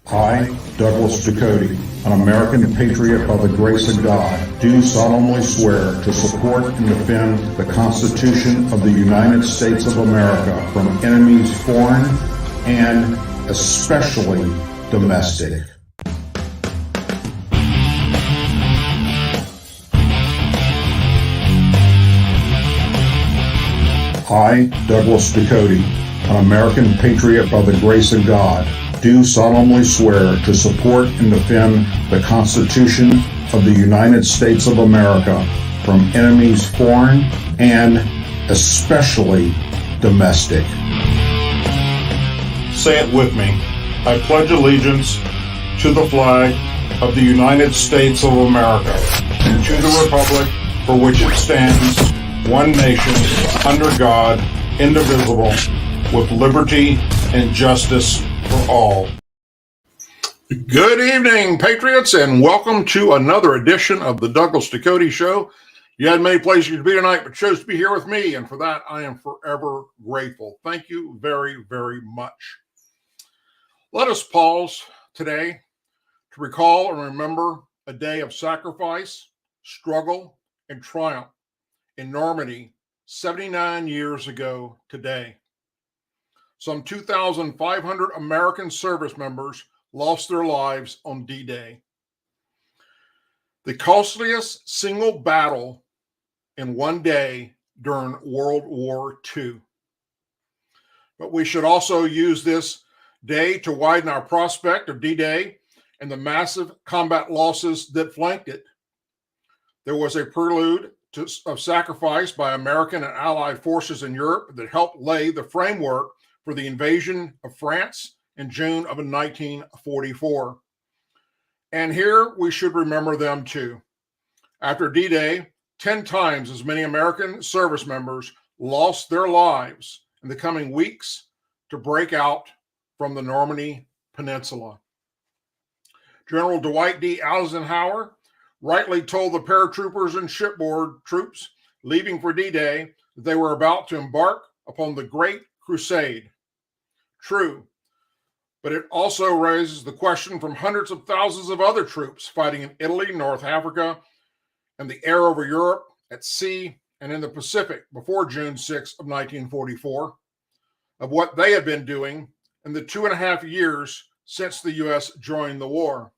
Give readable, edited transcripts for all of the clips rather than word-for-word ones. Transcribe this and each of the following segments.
I, Douglas Ducote, an American patriot by the grace of God, do solemnly swear to support and defend the Constitution of the United States of America from enemies foreign and especially domestic. I, Douglas Ducote, an American patriot by the grace of God, do solemnly swear to support and defend the Constitution of the United States of America from enemies foreign and especially domestic. Say it with me. I pledge allegiance to the flag of the United States of America and to the republic for which it stands, one nation, under God, indivisible, with liberty and justice for all. Good evening, Patriots, and welcome to another edition of the Douglas Ducote Show. You had many places to be tonight, but chose to be here with me, and for that, I am forever grateful. Thank you very, very much. Let us pause today to recall and remember a day of sacrifice, struggle, and triumph in Normandy 79 years ago today. Some 2,500 American service members lost their lives on D-Day. The costliest single battle in one day during World War II. But we should also use this day to widen our prospect of D-Day and the massive combat losses that flanked it. There was a prelude of sacrifice by American and Allied forces in Europe that helped lay the framework for the invasion of France in June of 1944. And here we should remember them too. After D-Day, 10 times as many American service members lost their lives in the coming weeks to break out from the Normandy Peninsula. General Dwight D. Eisenhower rightly told the paratroopers and shipboard troops leaving for D-Day that they were about to embark upon the Great Crusade. True, but it also raises the question from hundreds of thousands of other troops fighting in Italy, North Africa, and the air over Europe, at sea, and in the Pacific before June 6 of 1944, of what they had been doing in the 2.5 years since the U.S. joined the war.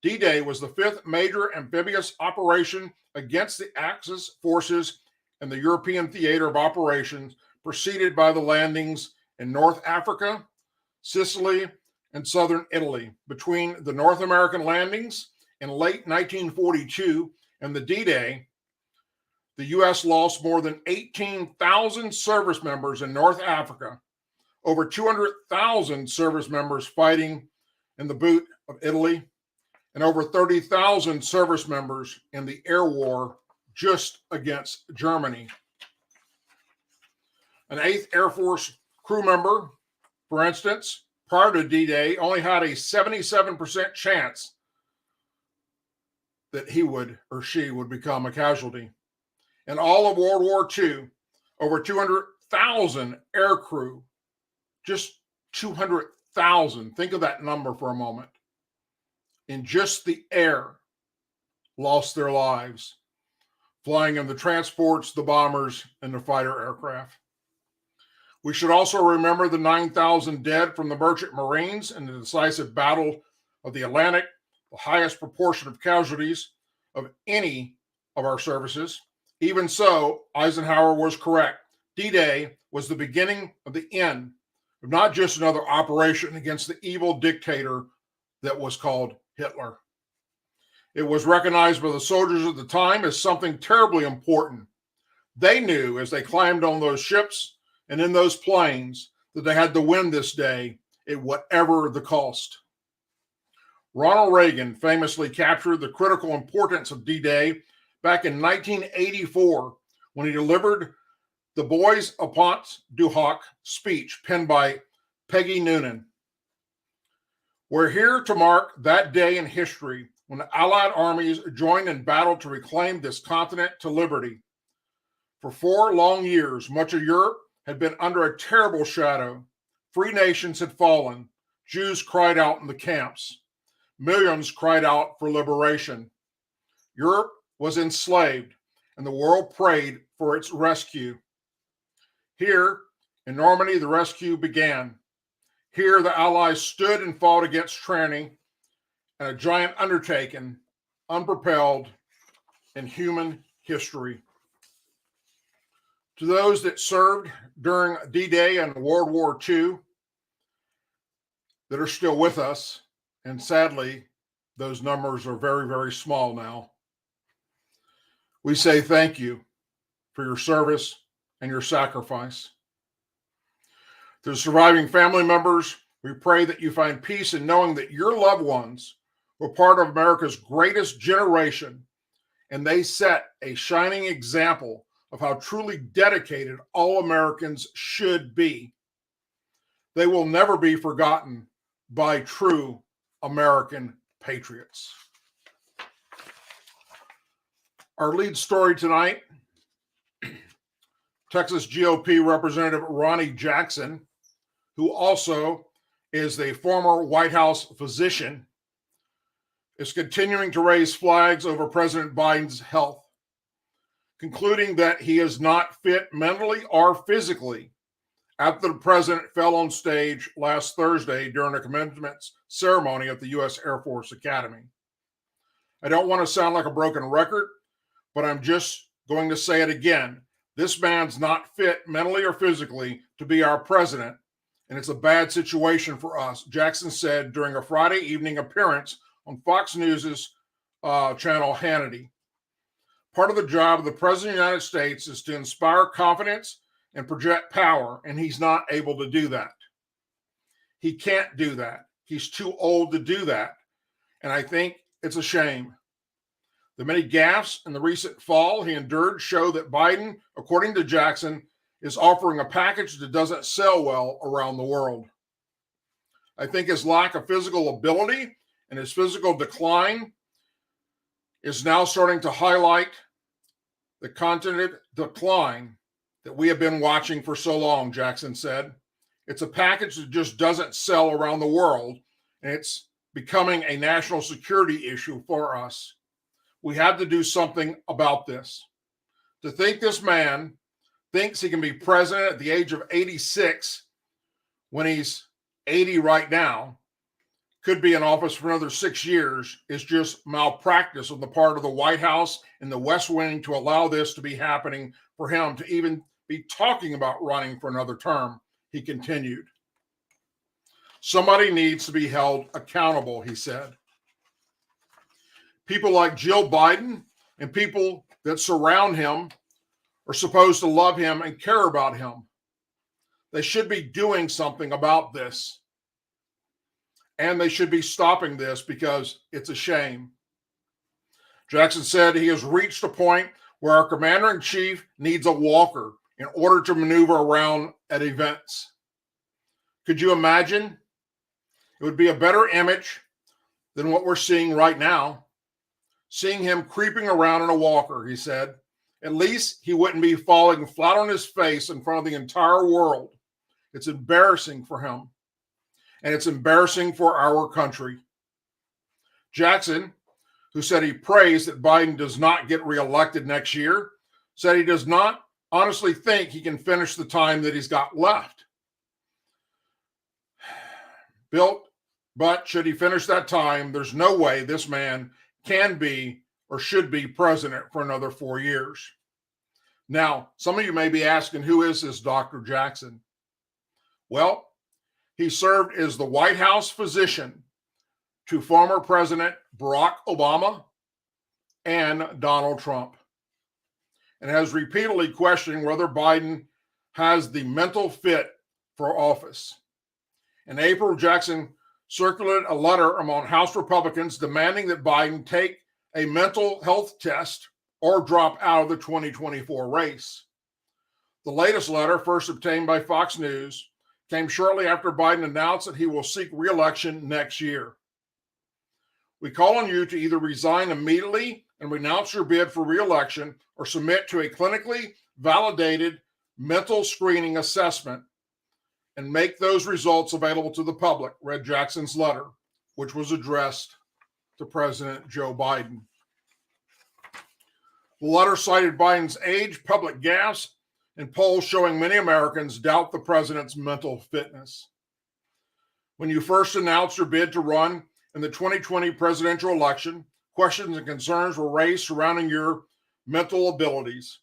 D-Day was the fifth major amphibious operation against the Axis forces in the European theater of operations, preceded by the landings in North Africa, Sicily, and southern Italy. Between the North American landings in late 1942 and the D-Day, the U.S. lost more than 18,000 service members in North Africa, over 200,000 service members fighting in the boot of Italy, and over 30,000 service members in the air war just against Germany. An 8th Air Force crew member, for instance, prior to D-Day, only had a 77% chance that he would or she would become a casualty. In all of World War II, over 200,000 air crew, just 200,000, think of that number for a moment, in just the air, lost their lives, flying in the transports, the bombers, and the fighter aircraft. We should also remember the 9,000 dead from the merchant marines in the decisive battle of the Atlantic, the highest proportion of casualties of any of our services. Even so, Eisenhower was correct. D-Day was the beginning of the end of not just another operation against the evil dictator that was called Hitler. It was recognized by the soldiers at the time as something terribly important. They knew as they climbed on those ships and in those planes that they had to win this day at whatever the cost. Ronald Reagan famously captured the critical importance of D-Day back in 1984 when he delivered the Bois Apont du Hoc speech penned by Peggy Noonan. We're here to mark that day in history when the Allied armies joined in battle to reclaim this continent to liberty. For 4 long years, much of Europe had been under a terrible shadow. Free nations had fallen. Jews cried out in the camps. Millions cried out for liberation. Europe was enslaved, and the world prayed for its rescue. Here, in Normandy, the rescue began. Here, the Allies stood and fought against tyranny and a giant undertaking, unpropelled in human history. To those that served during D-Day and World War II that are still with us, and sadly, those numbers are very, very small now, we say thank you for your service and your sacrifice. To the surviving family members, we pray that you find peace in knowing that your loved ones were part of America's greatest generation, and they set a shining example of how truly dedicated all Americans should be. They will never be forgotten by true American patriots. Our lead story tonight, Texas GOP Representative Ronnie Jackson, who also is the former White House physician, is continuing to raise flags over President Biden's health, concluding that he is not fit mentally or physically after the president fell on stage last Thursday during a commencement ceremony at the U.S. Air Force Academy. I don't want to sound like a broken record, but I'm just going to say it again. This man's not fit mentally or physically to be our president, and it's a bad situation for us, Jackson said during a Friday evening appearance on Fox News' channel Hannity. Part of the job of the President of the United States is to inspire confidence and project power, and he's not able to do that. He can't do that. He's too old to do that, and I think it's a shame. The many gaffes in the recent fall he endured show that Biden, according to Jackson, is offering a package that doesn't sell well around the world. I think his lack of physical ability and his physical decline is now starting to highlight the continued decline that we have been watching for so long, Jackson said. It's a package that just doesn't sell around the world, and it's becoming a national security issue for us. We have to do something about this. To think this man thinks he can be president at the age of 86 when he's 80 right now, could be in office for another 6 years, is just malpractice on the part of the White House and the West Wing to allow this to be happening for him to even be talking about running for another term, he continued. Somebody needs to be held accountable, he said. People like Jill Biden and people that surround him are supposed to love him and care about him. They should be doing something about this. And they should be stopping this because it's a shame. Jackson said he has reached a point where our commander-in-chief needs a walker in order to maneuver around at events. Could you imagine? It would be a better image than what we're seeing right now. Seeing him creeping around in a walker, he said. At least he wouldn't be falling flat on his face in front of the entire world. It's embarrassing for him. And it's embarrassing for our country. Jackson, who said he prays that Biden does not get reelected next year, said he does not honestly think he can finish the time that he's got left. But should he finish that time, there's no way this man can be or should be president for another 4 years. Now, some of you may be asking, who is this Dr. Jackson? Well, he served as the White House physician to former President Barack Obama and Donald Trump, and has repeatedly questioned whether Biden has the mental fit for office. In April, Jackson circulated a letter among House Republicans demanding that Biden take a mental health test or drop out of the 2024 race. The latest letter, first obtained by Fox News, came shortly after Biden announced that he will seek re-election next year. We call on you to either resign immediately and renounce your bid for re-election or submit to a clinically validated mental screening assessment and make those results available to the public, read Jackson's letter, which was addressed to President Joe Biden. The letter cited Biden's age, public gaffes, and polls showing many Americans doubt the president's mental fitness. When you first announced your bid to run in the 2020 presidential election, questions and concerns were raised surrounding your mental abilities.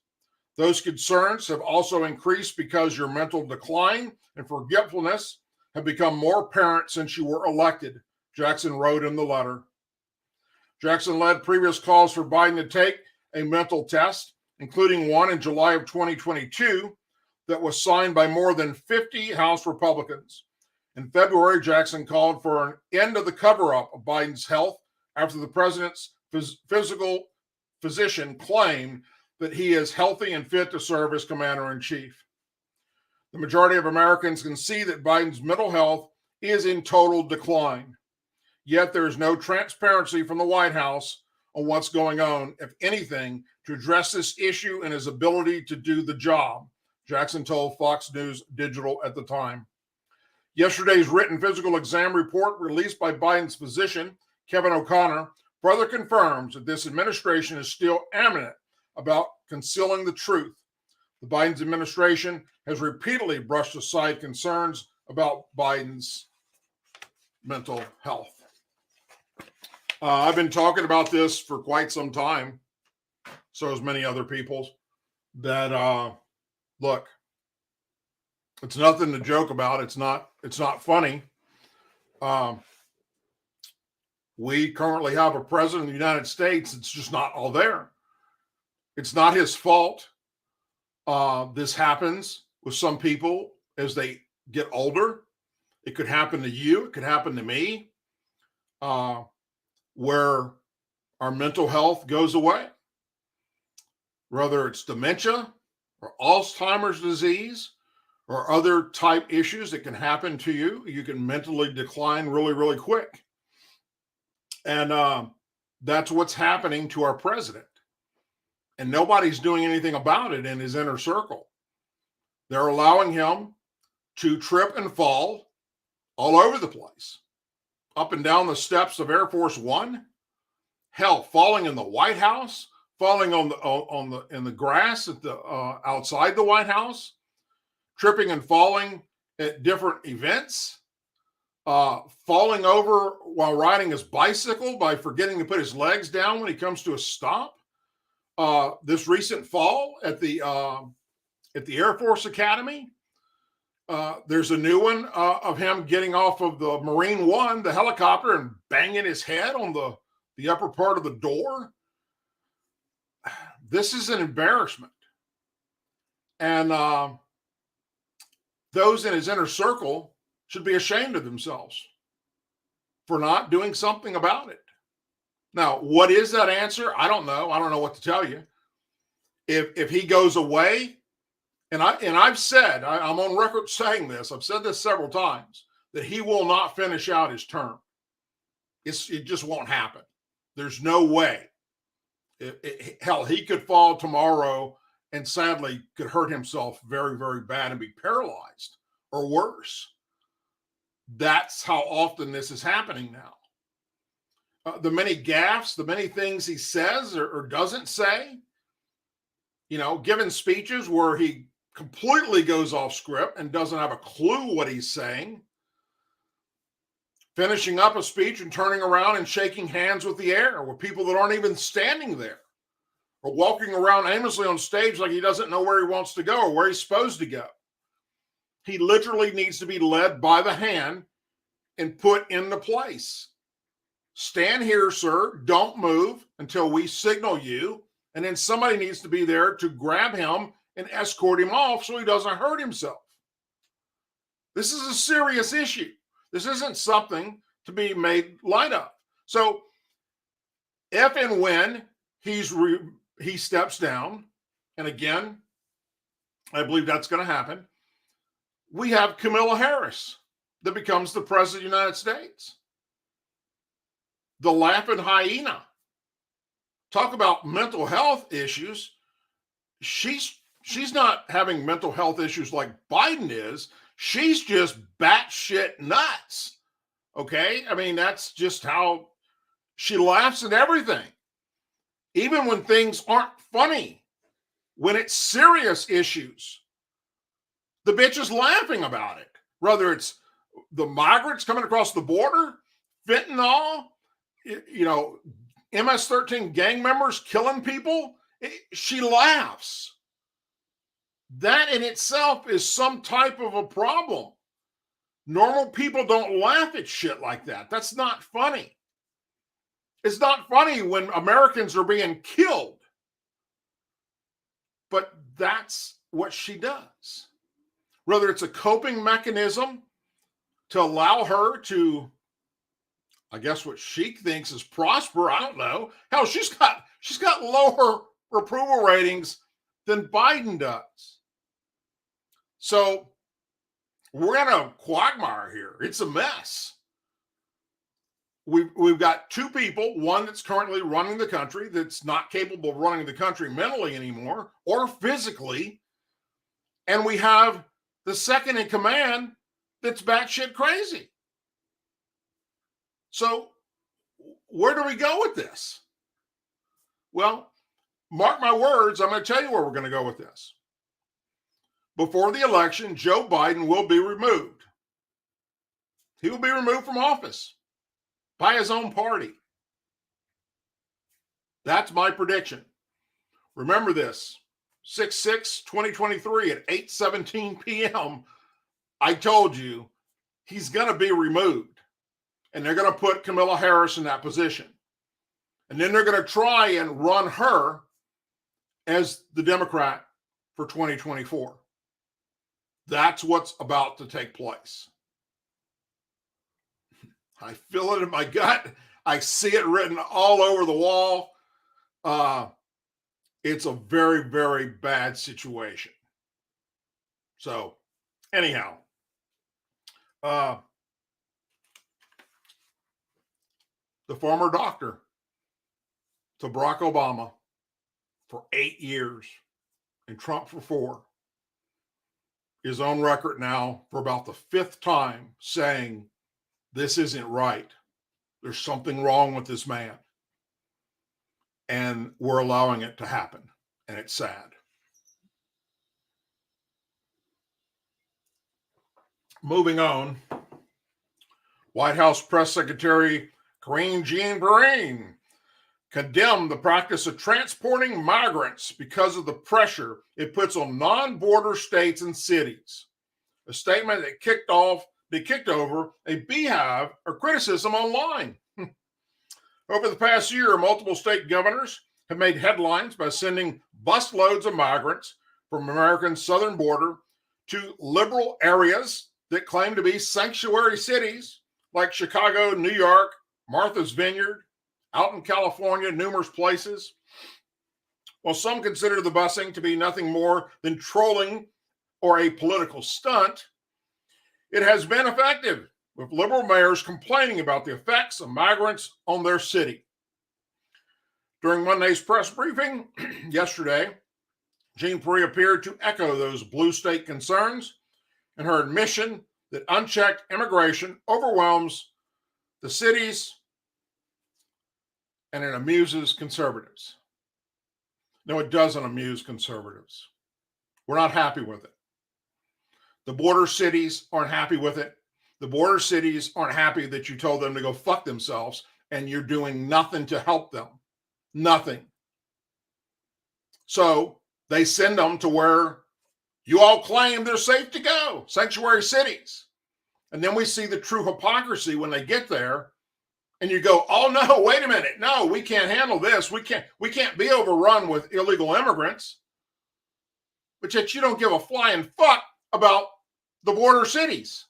Those concerns have also increased because your mental decline and forgetfulness have become more apparent since you were elected, Jackson wrote in the letter. Jackson led previous calls for Biden to take a mental test, including one in July of 2022 that was signed by more than 50 House Republicans. In February, Jackson called for an end to the cover-up of Biden's health after the president's physical physician claimed that he is healthy and fit to serve as commander-in-chief. The majority of Americans can see that Biden's mental health is in total decline. Yet there is no transparency from the White House on what's going on, if anything, to address this issue and his ability to do the job, Jackson told Fox News Digital at the time. Yesterday's written physical exam report released by Biden's physician, Kevin O'Connor, further confirms that this administration is still adamant about concealing the truth. The Biden administration has repeatedly brushed aside concerns about Biden's mental health. I've been talking about this for quite some time, so has many other people, that look, it's nothing to joke about. It's not funny. We currently have a president of the United States. It's just not all there. It's not his fault. This happens with some people as they get older. It could happen to you. It could happen to me, where our mental health goes away, whether it's dementia or Alzheimer's disease or other type issues that can happen to you. You can mentally decline really, really quick. And that's what's happening to our president. And nobody's doing anything about it in his inner circle. They're allowing him to trip and fall all over the place, up and down the steps of Air Force One, hell, falling in the White House, falling in the grass at the outside the White House, tripping and falling at different events, falling over while riding his bicycle by forgetting to put his legs down when he comes to a stop. This recent fall at the Air Force Academy, there's a new one of him getting off of the Marine One, the helicopter, and banging his head on the upper part of the door. This is an embarrassment. And those in his inner circle should be ashamed of themselves for not doing something about it. Now, what is that answer? I don't know. I don't know what to tell you. If he goes away, and I've said, I'm on record saying this, I've said this several times, that he will not finish out his term. It just won't happen. There's no way. Hell, he could fall tomorrow and sadly could hurt himself very, very bad and be paralyzed or worse. That's how often this is happening now. The many gaffes, the many things he says or doesn't say, given speeches where he completely goes off script and doesn't have a clue what he's saying, finishing up a speech and turning around and shaking hands with the air with people that aren't even standing there, or walking around aimlessly on stage like he doesn't know where he wants to go or where he's supposed to go. He literally needs to be led by the hand and put into place. Stand here, sir. Don't move until we signal you. And then somebody needs to be there to grab him and escort him off so he doesn't hurt himself. This is a serious issue. This isn't something to be made light of. So if and when he steps down, and again, I believe that's going to happen, we have Kamala Harris that becomes the president of the United States. The laughing hyena. Talk about mental health issues. She's not having mental health issues like Biden is. She's just batshit nuts. Okay? I mean, that's just how she laughs at everything. Even when things aren't funny, when it's serious issues, the bitch is laughing about it. Whether it's the migrants coming across the border, fentanyl, MS-13 gang members killing people, she laughs. That in itself is some type of a problem. Normal people don't laugh at shit like that. That's not funny. It's not funny when Americans are being killed. But that's what she does. Whether it's a coping mechanism to allow her to, I guess what she thinks is prosper, I don't know. Hell, she's got lower approval ratings than Biden does. So we're in a quagmire here. It's a mess. We've got two people, one that's currently running the country that's not capable of running the country mentally anymore or physically. And we have the second in command that's batshit crazy. So where do we go with this? Well, mark my words, I'm going to tell you where we're going to go with this. Before the election, Joe Biden will be removed. He will be removed from office by his own party. That's my prediction. Remember this, 6/6/2023 at 8:17 p.m., I told you he's going to be removed. And they're going to put Kamala Harris in that position. And then they're going to try and run her as the Democrat for 2024. That's what's about to take place. I feel it in my gut. I see it written all over the wall. It's a very, very bad situation. So, anyhow, the former doctor to Barack Obama for 8 years and Trump for 4 is on record now for about the 5th time saying this isn't right. There's something wrong with this man. And we're allowing it to happen. And it's sad. Moving on. White House Press Secretary Karine Jean-Pierre condemned the practice of transporting migrants because of the pressure it puts on non-border states and cities. A statement that kicked over a beehive of criticism online. Over the past year, multiple state governors have made headlines by sending busloads of migrants from America's southern border to liberal areas that claim to be sanctuary cities like Chicago, New York, Martha's Vineyard, out in California, numerous places. While some consider the busing to be nothing more than trolling or a political stunt, it has been effective, with liberal mayors complaining about the effects of migrants on their city. During Monday's press briefing yesterday, Jean-Pierre appeared to echo those blue state concerns in her admission that unchecked immigration overwhelms the cities and it amuses conservatives. No, it doesn't amuse conservatives. We're not happy with it. The border cities aren't happy with it. The border cities aren't happy that you told them to go fuck themselves and you're doing nothing to help them. Nothing. So they send them to where you all claim they're safe to go, sanctuary cities. And then we see the true hypocrisy when they get there and you go, oh no, wait a minute. No, we can't handle this. We can't be overrun with illegal immigrants. But yet you don't give a flying fuck about the border cities.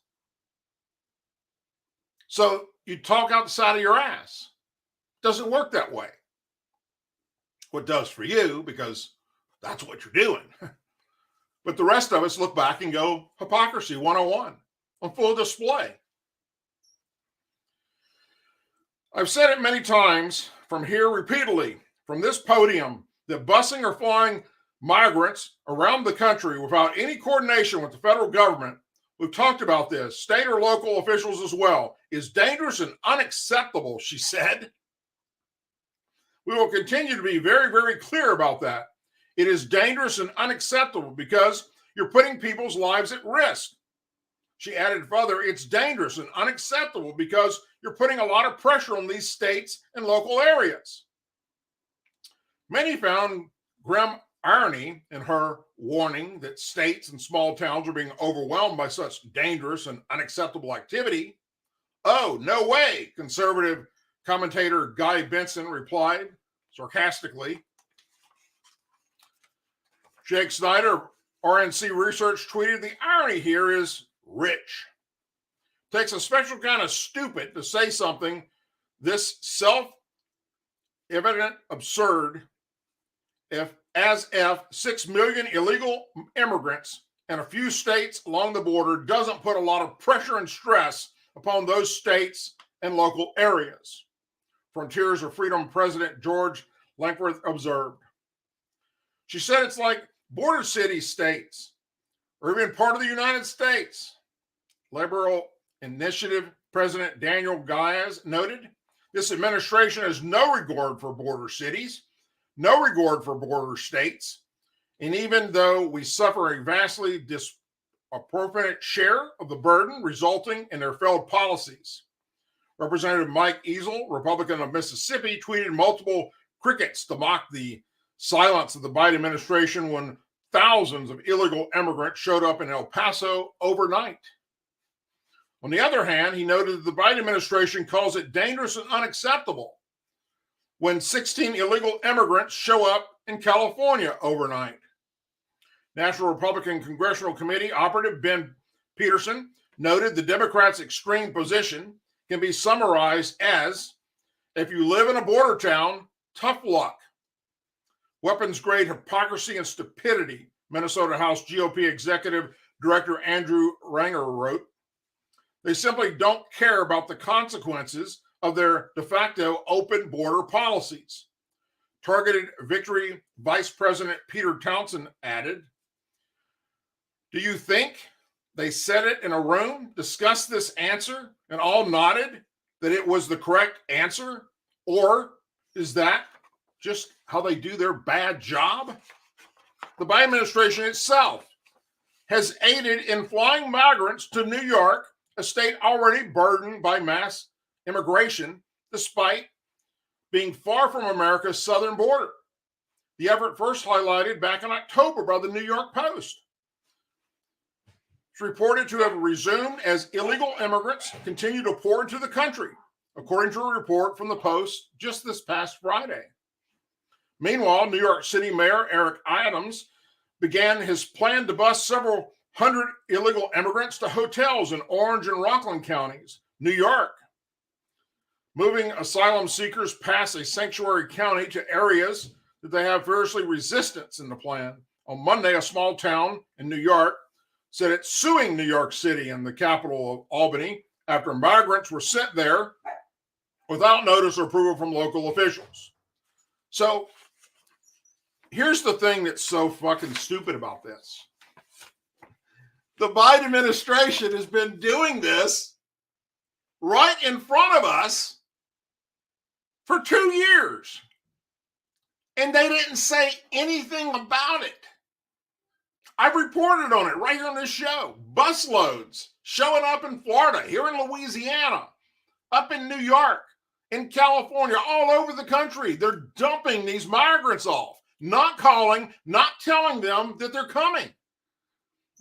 So you talk out the side of your ass. Doesn't work that way. What does for you, because that's what you're doing. But the rest of us look back and go, hypocrisy 101 on full display. I've said it many times from here repeatedly, from this podium, that busing or flying migrants around the country without any coordination with the federal government We've talked about this, state or local officials as well, is dangerous and unacceptable, she said. We will continue to be very, very clear about that. It is dangerous and unacceptable because you're putting people's lives at risk. She added further, it's dangerous and unacceptable because you're putting a lot of pressure on these states and local areas. Many found grim irony in her warning that states and small towns are being overwhelmed by such dangerous and unacceptable activity. Oh, no way, conservative commentator Guy Benson replied sarcastically. Jake Snyder, RNC Research, tweeted, the irony here is rich. Takes a special kind of stupid to say something this self-evident absurd as if 6 million illegal immigrants and a few states along the border doesn't put a lot of pressure and stress upon those states and local areas. Frontiers of Freedom President George Langworth observed. She said it's like border city states or even part of the United States. Liberal Initiative President Daniel Gaius noted, this administration has no regard for border cities, no regard for border states, and even though we suffer a vastly disproportionate share of the burden resulting in their failed policies. Representative Mike Easel, Republican of Mississippi, tweeted multiple crickets to mock the silence of the Biden administration when thousands of illegal immigrants showed up in El Paso overnight. On the other hand, he noted that the Biden administration calls it dangerous and unacceptable when 16 illegal immigrants show up in California overnight. National Republican Congressional Committee Operative Ben Peterson noted the Democrats' extreme position can be summarized as, if you live in a border town, tough luck. Weapons-grade hypocrisy and stupidity, Minnesota House GOP Executive Director Andrew Ranger wrote. They simply don't care about the consequences of their de facto open border policies. Targeted Victory Vice President Peter Townsend added, do you think they said it in a room, discussed this answer, and all nodded that it was the correct answer? Or is that just how they do their bad job? The Biden administration itself has aided in flying migrants to New York, a state already burdened by mass immigration, despite being far from America's southern border. The effort first highlighted back in October by the New York Post. It's reported to have resumed as illegal immigrants continue to pour into the country, according to a report from the Post just this past Friday. Meanwhile, New York City Mayor Eric Adams began his plan to bus several hundred illegal immigrants to hotels in Orange and Rockland counties, New York, moving asylum seekers past a sanctuary county to areas that they have fiercely resistance in the plan. On Monday, a small town in New York said it's suing New York City and the capital of Albany after migrants were sent there without notice or approval from local officials. So here's the thing that's so fucking stupid about this. The Biden administration has been doing this right in front of us for 2 years. And they didn't say anything about it. I've reported on it right here on this show. Busloads showing up in Florida, here in Louisiana, up in New York, in California, all over the country. They're dumping these migrants off, not calling, not telling them that they're coming.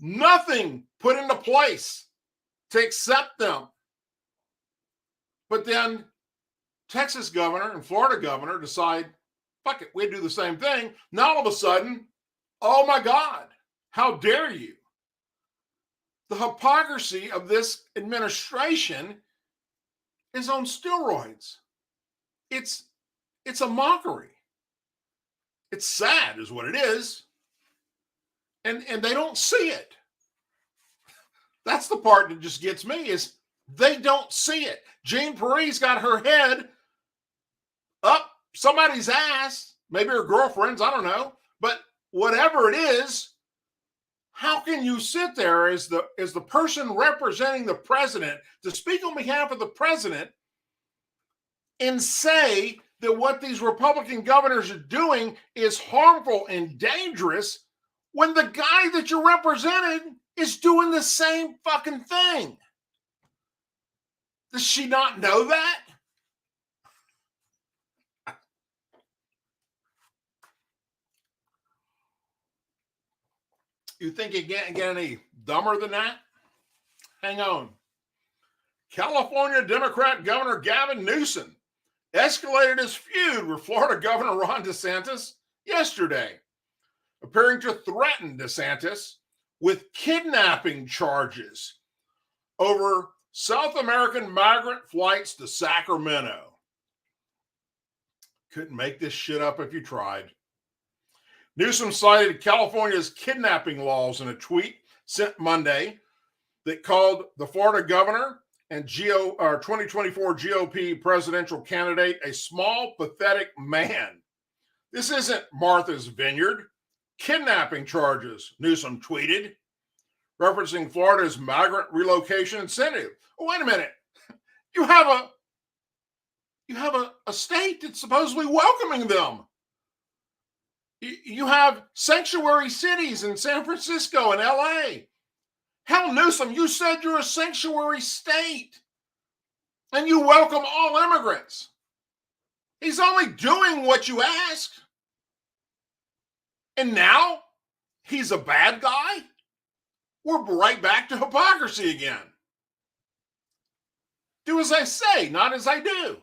Nothing put into place to accept them. But then Texas governor and Florida governor decide, fuck it, we do the same thing. Now all of a sudden, oh my God, how dare you? The hypocrisy of this administration is on steroids. It's a mockery. It's sad is what it is. And they don't see it. That's the part that just gets me is they don't see it. Jean Pierre's got her head up somebody's ass, maybe her girlfriend's, I don't know. But whatever it is, how can you sit there as the person representing the president to speak on behalf of the president and say that what these Republican governors are doing is harmful and dangerous when the guy that you're representing is doing the same fucking thing? Does she not know that? You think it can't get any dumber than that? Hang on. California Democrat Governor Gavin Newsom escalated his feud with Florida Governor Ron DeSantis yesterday, appearing to threaten DeSantis with kidnapping charges over South American migrant flights to Sacramento. Couldn't make this shit up if you tried. Newsom cited California's kidnapping laws in a tweet sent Monday that called the Florida governor and 2024 GOP presidential candidate a small, pathetic man. This isn't Martha's Vineyard. Kidnapping charges, Newsom tweeted, referencing Florida's migrant relocation incentive. Oh, wait a minute. You have a state that's supposedly welcoming them. You have sanctuary cities in San Francisco and LA. Hell, Newsom, you said you're a sanctuary state and you welcome all immigrants. He's only doing what you asked. And now he's a bad guy? We're right back to hypocrisy again. Do as I say, not as I do.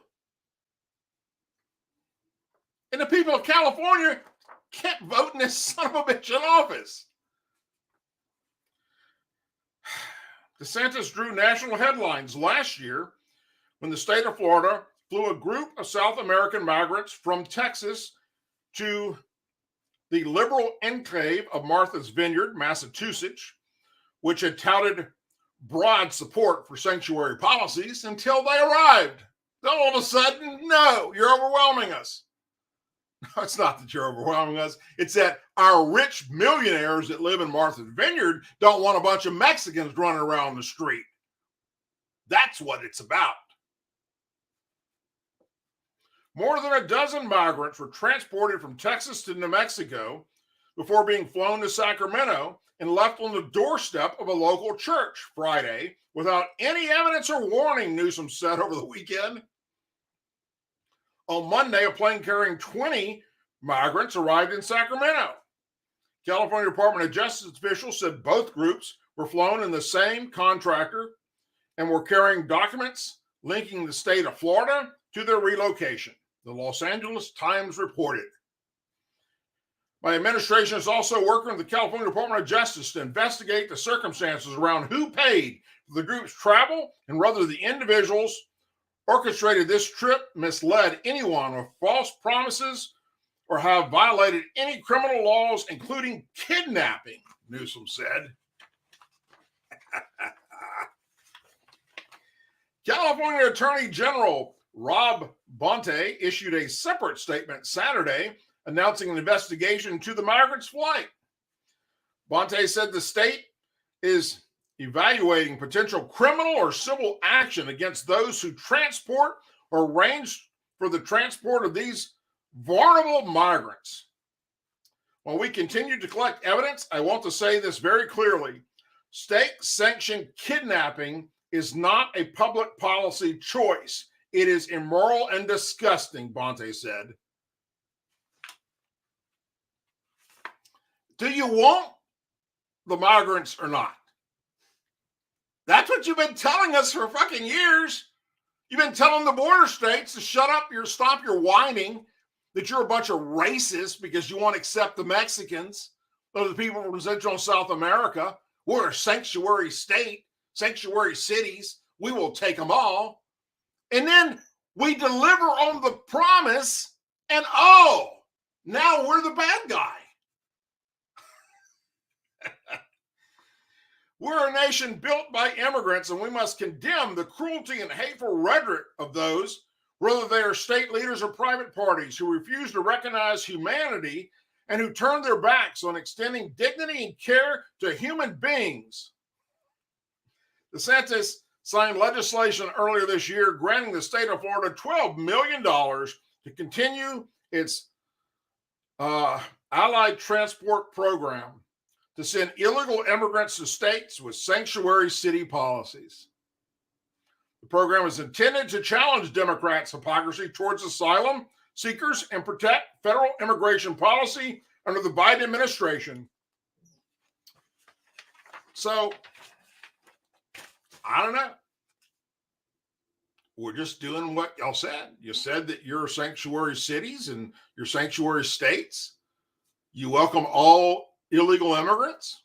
And the people of California kept voting this son of a bitch in office. DeSantis drew national headlines last year when the state of Florida flew a group of South American migrants from Texas to the liberal enclave of Martha's Vineyard, Massachusetts, which had touted broad support for sanctuary policies until they arrived. Then all of a sudden, no, you're overwhelming us. No, it's not that you're overwhelming us. It's that our rich millionaires that live in Martha's Vineyard don't want a bunch of Mexicans running around the street. That's what it's about. More than a dozen migrants were transported from Texas to New Mexico before being flown to Sacramento and left on the doorstep of a local church Friday without any evidence or warning, Newsom said over the weekend. On Monday, a plane carrying 20 migrants arrived in Sacramento. California Department of Justice officials said both groups were flown in the same contractor and were carrying documents linking the state of Florida to their relocation, the Los Angeles Times reported. My administration is also working with the California Department of Justice to investigate the circumstances around who paid for the group's travel and whether the individuals orchestrated this trip, misled anyone with false promises, or have violated any criminal laws, including kidnapping, Newsom said. California Attorney General Rob Bonte issued a separate statement Saturday announcing an investigation into the migrants' flight. Bonte said the state is evaluating potential criminal or civil action against those who transport or arrange for the transport of these vulnerable migrants. While we continue to collect evidence, I want to say this very clearly. State-sanctioned kidnapping is not a public policy choice. It is immoral and disgusting, Bonte said. Do you want the migrants or not? That's what you've been telling us for fucking years. You've been telling the border states to stop your whining, that you're a bunch of racists because you won't accept the Mexicans or the people from Central and South America. We're a sanctuary state, sanctuary cities. We will take them all. And then we deliver on the promise and now we're the bad guy. We're a nation built by immigrants, and we must condemn the cruelty and hateful rhetoric of those, whether they are state leaders or private parties, who refuse to recognize humanity and who turn their backs on extending dignity and care to human beings. DeSantis signed legislation earlier this year granting the state of Florida $12 million to continue its Allied Transport Program to send illegal immigrants to states with sanctuary city policies. The program is intended to challenge Democrats' hypocrisy towards asylum seekers and protect federal immigration policy under the Biden administration. So, I don't know. We're just doing what y'all said. You said that your sanctuary cities and your sanctuary states, you welcome all illegal immigrants.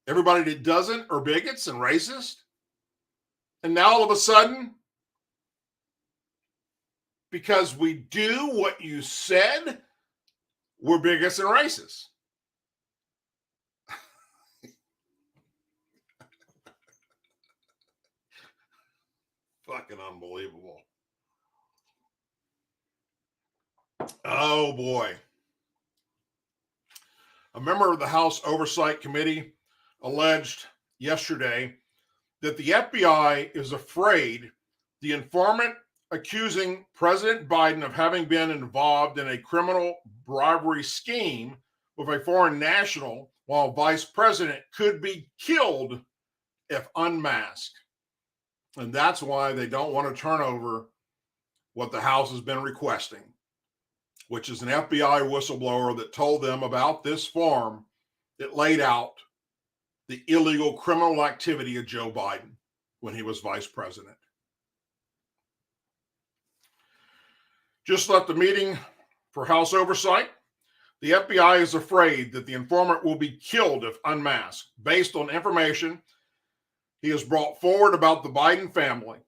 Everybody that doesn't are bigots and racist. And now all of a sudden, because we do what you said, we're bigots and racist. Fucking unbelievable. Oh boy. A member of the House Oversight Committee alleged yesterday that the FBI is afraid the informant accusing President Biden of having been involved in a criminal bribery scheme with a foreign national while vice president could be killed if unmasked. And that's why they don't want to turn over what the House has been requesting, which is an FBI whistleblower that told them about this form that laid out the illegal criminal activity of Joe Biden when he was vice president. Just left the meeting for House Oversight. The FBI is afraid that the informant will be killed if unmasked, based on information he has brought forward about the Biden family.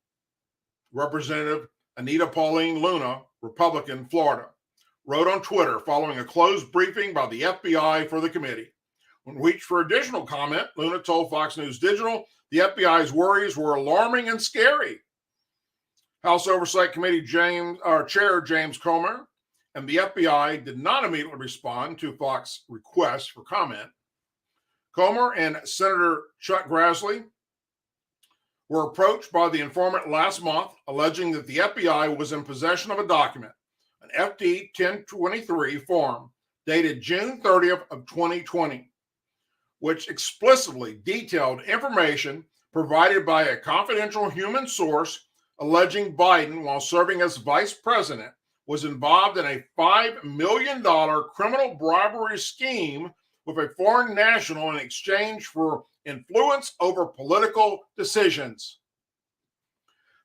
Representative Anita Pauline Luna, Republican, Florida, wrote on Twitter following a closed briefing by the FBI for the committee. When reached for additional comment, Luna told Fox News Digital the FBI's worries were alarming and scary. House Oversight Committee Chair James Comer and the FBI did not immediately respond to Fox's request for comment. Comer and Senator Chuck Grassley were approached by the informant last month, alleging that the FBI was in possession of a document, an FD 1023 form dated June 30th of 2020, which explicitly detailed information provided by a confidential human source alleging Biden, while serving as vice president, was involved in a $5 million criminal bribery scheme with a foreign national in exchange for influence over political decisions.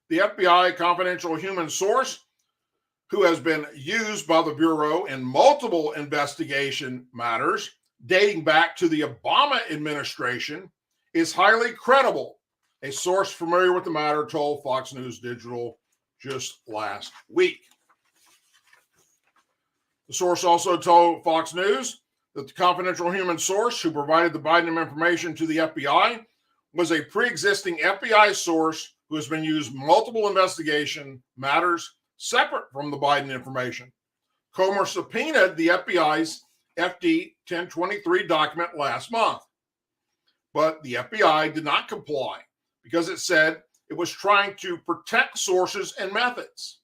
The FBI confidential human source, who has been used by the Bureau in multiple investigation matters dating back to the Obama administration, is highly credible, a source familiar with the matter told Fox News Digital just last week. The source also told Fox News that the confidential human source who provided the Biden information to the FBI was a pre-existing FBI source who has been used in multiple investigation matters separate from the Biden information. Comer subpoenaed the FBI's FD 1023 document last month, but the FBI did not comply because it said it was trying to protect sources and methods.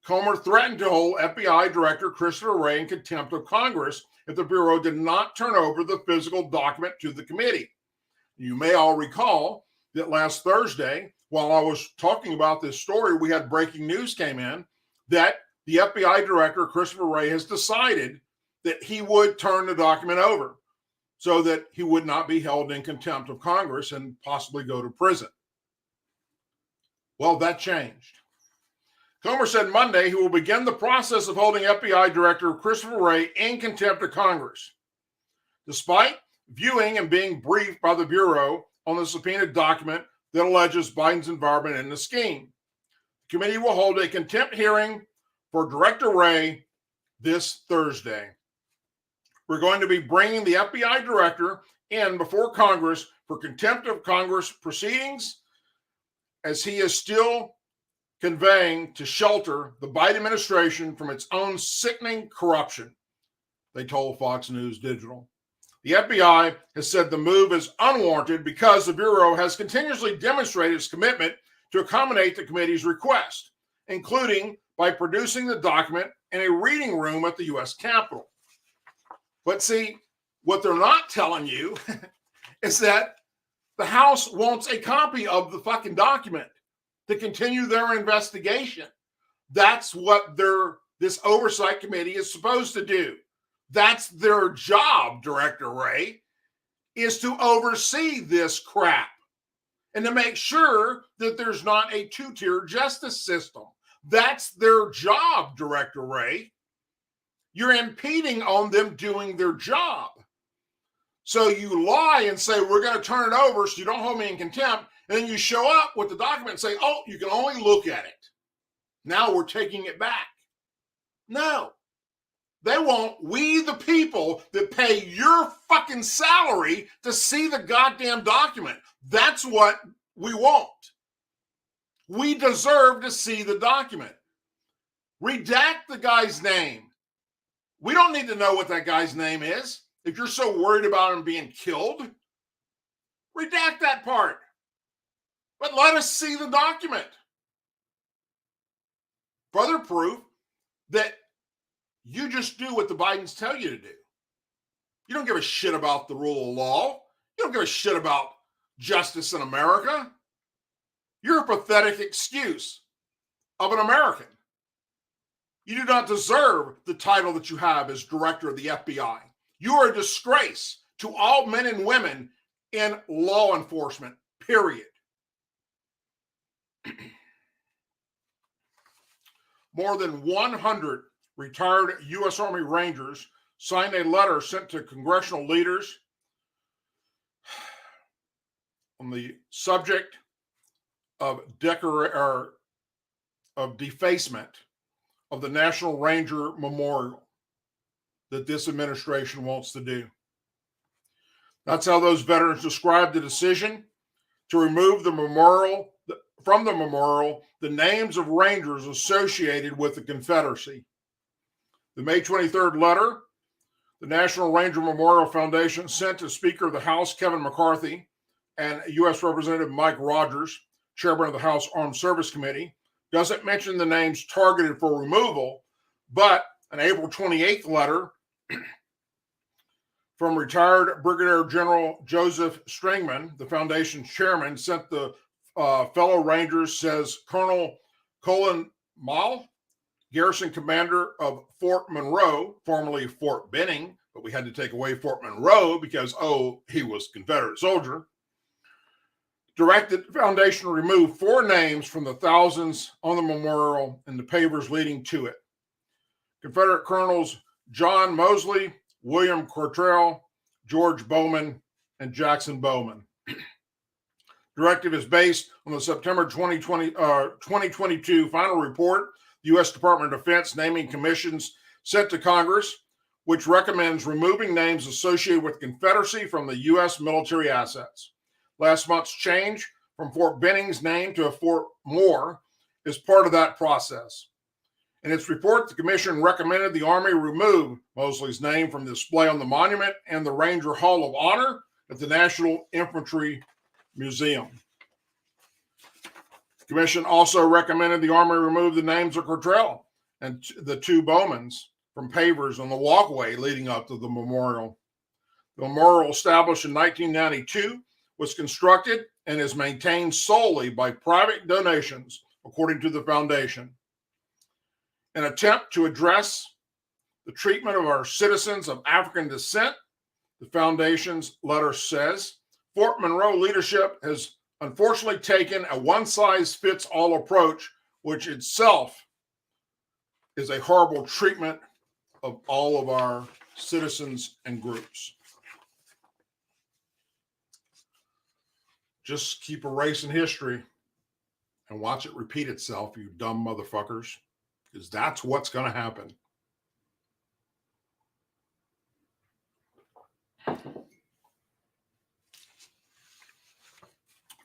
Comer threatened to hold FBI Director Christopher Wray in contempt of Congress if the Bureau did not turn over the physical document to the committee. You may all recall that last Thursday, while I was talking about this story, we had breaking news came in that the FBI Director Christopher Wray has decided that he would turn the document over so that he would not be held in contempt of Congress and possibly go to prison. Well, that changed. Comer said Monday he will begin the process of holding FBI Director Christopher Wray in contempt of Congress. Despite viewing and being briefed by the Bureau on the subpoenaed document that alleges Biden's involvement in the scheme, the committee will hold a contempt hearing for Director Wray this Thursday. We're going to be bringing the FBI Director in before Congress for contempt of Congress proceedings, as he is still conveying to shelter the Biden administration from its own sickening corruption. they told Fox News Digital. The FBI has said the move is unwarranted because the Bureau has continuously demonstrated its commitment to accommodate the committee's request, including by producing the document in a reading room at the U.S. Capitol. But see, what they're not telling you is that the House wants a copy of the fucking document to continue their investigation. That's what this oversight committee is supposed to do. That's their job, Director Wray, is to oversee this crap and to make sure that there's not a two-tier justice system. That's their job, Director Wray. You're impeding on them doing their job. So you lie and say, we're going to turn it over so you don't hold me in contempt, and then you show up with the document and say, oh, you can only look at it. Now we're taking it back. No. They want we, the people that pay your fucking salary, to see the goddamn document. That's what we want. We deserve to see the document. Redact the guy's name. We don't need to know what that guy's name is. If you're so worried about him being killed, redact that part. But let us see the document. Further proof that you just do what the Bidens tell you to do. You don't give a shit about the rule of law. You don't give a shit about justice in America. You're a pathetic excuse of an American. You do not deserve the title that you have as director of the FBI. You are a disgrace to all men and women in law enforcement, period. More than 100 retired U.S. Army Rangers signed a letter sent to congressional leaders on the subject of defacement of the National Ranger Memorial that this administration wants to do. That's how those veterans described the decision to remove the memorial from the memorial the names of Rangers associated with the Confederacy. The May 23rd letter, the National Ranger Memorial Foundation sent to Speaker of the House Kevin McCarthy and U.S. Representative Mike Rogers, Chairman of the House Armed Service Committee, doesn't mention the names targeted for removal, but an April 28th letter from retired Brigadier General Joseph Stringman, the foundation's chairman, sent the fellow Rangers, says Colonel Colin Mall, garrison commander of Fort Monroe, formerly Fort Benning, but we had to take away Fort Monroe because, he was a Confederate soldier, directed the foundation to remove 4 names from the thousands on the memorial and the pavers leading to it. Confederate Colonels John Mosley, William Cortrell, George Bowman, and Jackson Bowman. Directive is based on the September 2022 final report, the U.S. Department of Defense naming commissions sent to Congress, which recommends removing names associated with Confederacy from the U.S. military assets. Last month's change from Fort Benning's name to Fort Moore is part of that process. In its report, the commission recommended the Army remove Mosley's name from the display on the monument and the Ranger Hall of Honor at the National Infantry Museum. The commission also recommended the Army remove the names of Cortrell and the 2 Bowmans from pavers on the walkway leading up to the memorial. The memorial, established in 1992, was constructed and is maintained solely by private donations, according to the foundation. An attempt to address the treatment of our citizens of African descent, the foundation's letter says, Fort Monroe leadership has unfortunately taken a one-size-fits-all approach, which itself is a horrible treatment of all of our citizens and groups. Just keep erasing history and watch it repeat itself, you dumb motherfuckers, because that's what's going to happen.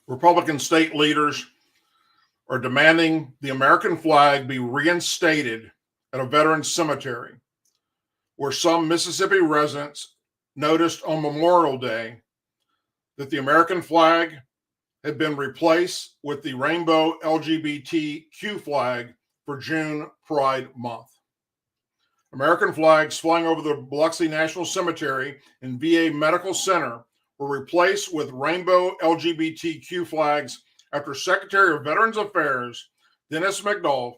Republican state leaders are demanding the American flag be reinstated at a veterans cemetery. where some Mississippi residents noticed on Memorial Day that the American flag had been replaced with the rainbow LGBTQ flag for June Pride Month. American flags flying over the Biloxi National Cemetery and VA Medical Center were replaced with rainbow LGBTQ flags after Secretary of Veterans Affairs Dennis McDowell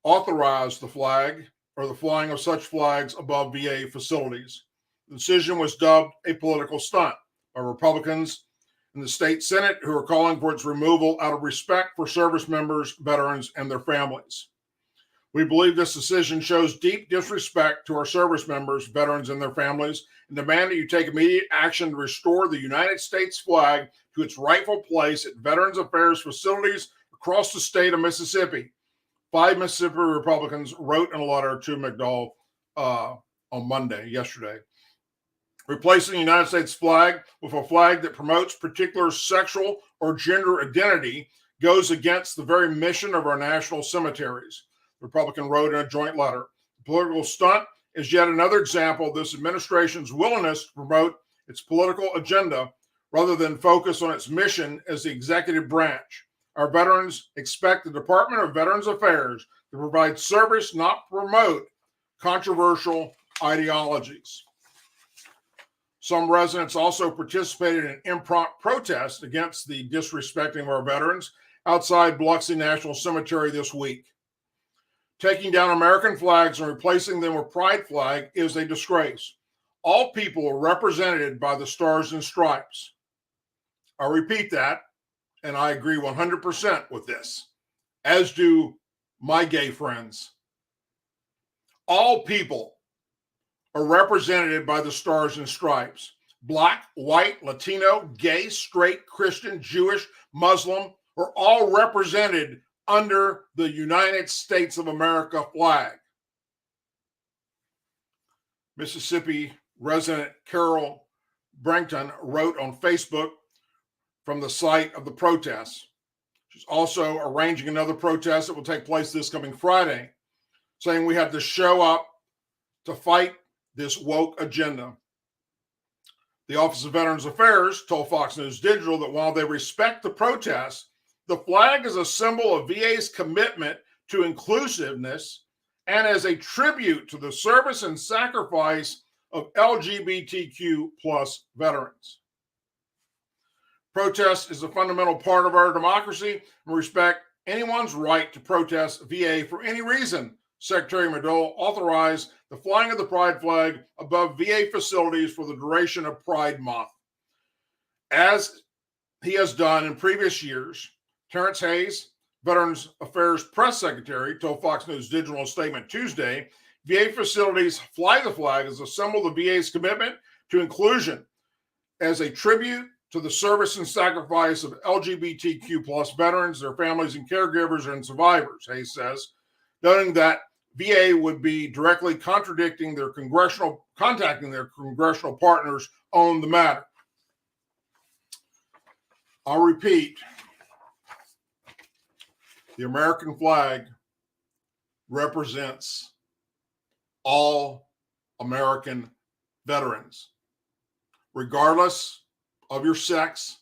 authorized the flying of such flags above VA facilities. The decision was dubbed a political stunt by Republicans in the state Senate, who are calling for its removal out of respect for service members, veterans, and their families. We believe this decision shows deep disrespect to our service members, veterans, and their families, and demand that you take immediate action to restore the United States flag to its rightful place at Veterans Affairs facilities across the state of Mississippi. 5 Mississippi Republicans wrote in a letter to McDowell on yesterday. Replacing the United States flag with a flag that promotes particular sexual or gender identity goes against the very mission of our national cemeteries, the Republican wrote in a joint letter. The political stunt is yet another example of this administration's willingness to promote its political agenda rather than focus on its mission as the executive branch. Our veterans expect the Department of Veterans Affairs to provide service, not promote controversial ideologies. Some residents also participated in impromptu protests against the disrespecting of our veterans outside Biloxi National Cemetery this week. Taking down American flags and replacing them with pride flag is a disgrace. All people are represented by the stars and stripes. I repeat that, and I agree 100% with this, as do my gay friends. All people are represented by the stars and stripes. Black, white, Latino, gay, straight, Christian, Jewish, Muslim are all represented under the United States of America flag. Mississippi resident Carol Brenton wrote on Facebook from the site of the protests. She's also arranging another protest that will take place this coming Friday, saying we have to show up to fight this woke agenda. The Office of Veterans Affairs told Fox News Digital that while they respect the protests, the flag is a symbol of VA's commitment to inclusiveness and as a tribute to the service and sacrifice of LGBTQ plus veterans. Protest is a fundamental part of our democracy and respect anyone's right to protest VA for any reason. Secretary McDowell authorized the flying of the pride flag above VA facilities for the duration of Pride Month. As he has done in previous years, Terrence Hayes, Veterans Affairs Press Secretary, told Fox News Digital in a statement Tuesday, VA facilities fly the flag as a symbol of VA's commitment to inclusion, as a tribute to the service and sacrifice of LGBTQ plus veterans, their families and caregivers and survivors, Hayes says, noting that VA would be directly contacting their congressional partners on the matter. I'll repeat, the American flag represents all American veterans, regardless of your sex,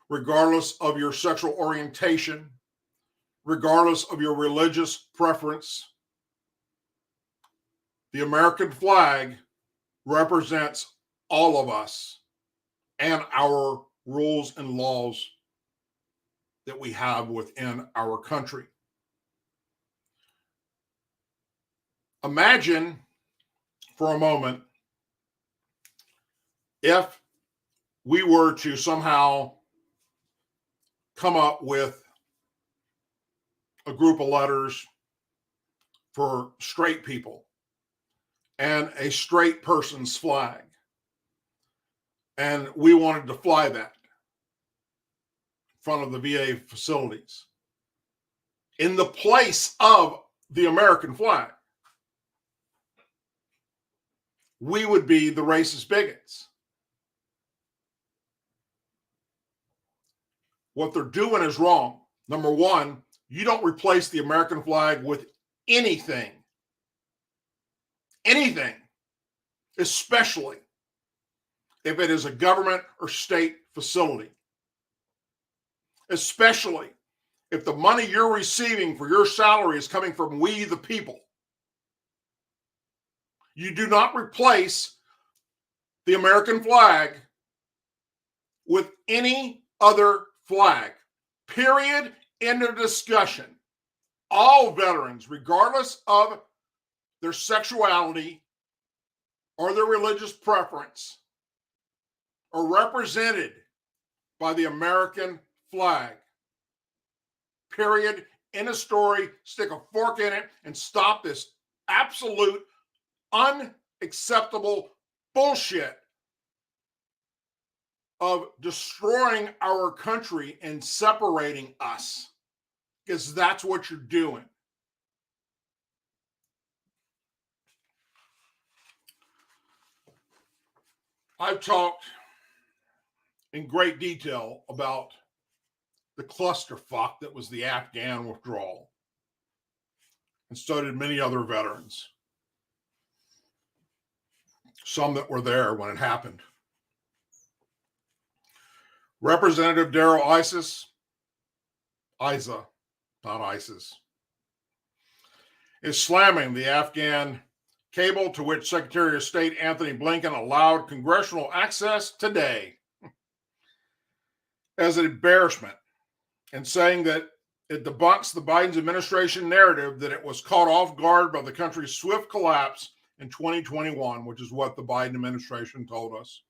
regardless of your sexual orientation, regardless of your religious preference. The American flag represents all of us and our rules and laws that we have within our country. Imagine for a moment if we were to somehow come up with a group of letters for straight people and a straight person's flag, and we wanted to fly that in front of the VA facilities in the place of the American flag. We would be the racist bigots. What they're doing is wrong. Number one, you don't replace the American flag with anything. Anything. especially if it is a government or state facility, especially if the money you're receiving for your salary is coming from we the people. You do not replace the American flag with any other flag. Period. End of discussion. All veterans, regardless of their sexuality or their religious preference, are represented by the American flag. Period. End of story. Stick a fork in it and stop this absolute unacceptable bullshit of destroying our country and separating us, because that's what you're doing. I've talked in great detail about the clusterfuck that was the Afghan withdrawal, and so did many other veterans, some that were there when it happened. Representative Darrell Issa, not ISIS, is slamming the Afghan cable to which Secretary of State Anthony Blinken allowed congressional access today as an embarrassment, and saying that it debunks the Biden administration narrative that it was caught off guard by the country's swift collapse in 2021, which is what the Biden administration told us.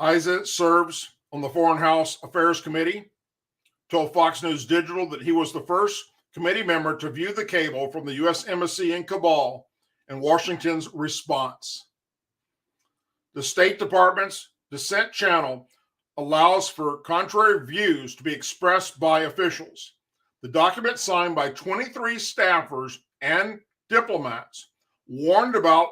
Issa serves on the Foreign House Affairs Committee, told Fox News Digital that he was the first committee member to view the cable from the U.S. Embassy in Kabul and Washington's response. The State Department's dissent channel allows for contrary views to be expressed by officials. The document, signed by 23 staffers and diplomats, warned about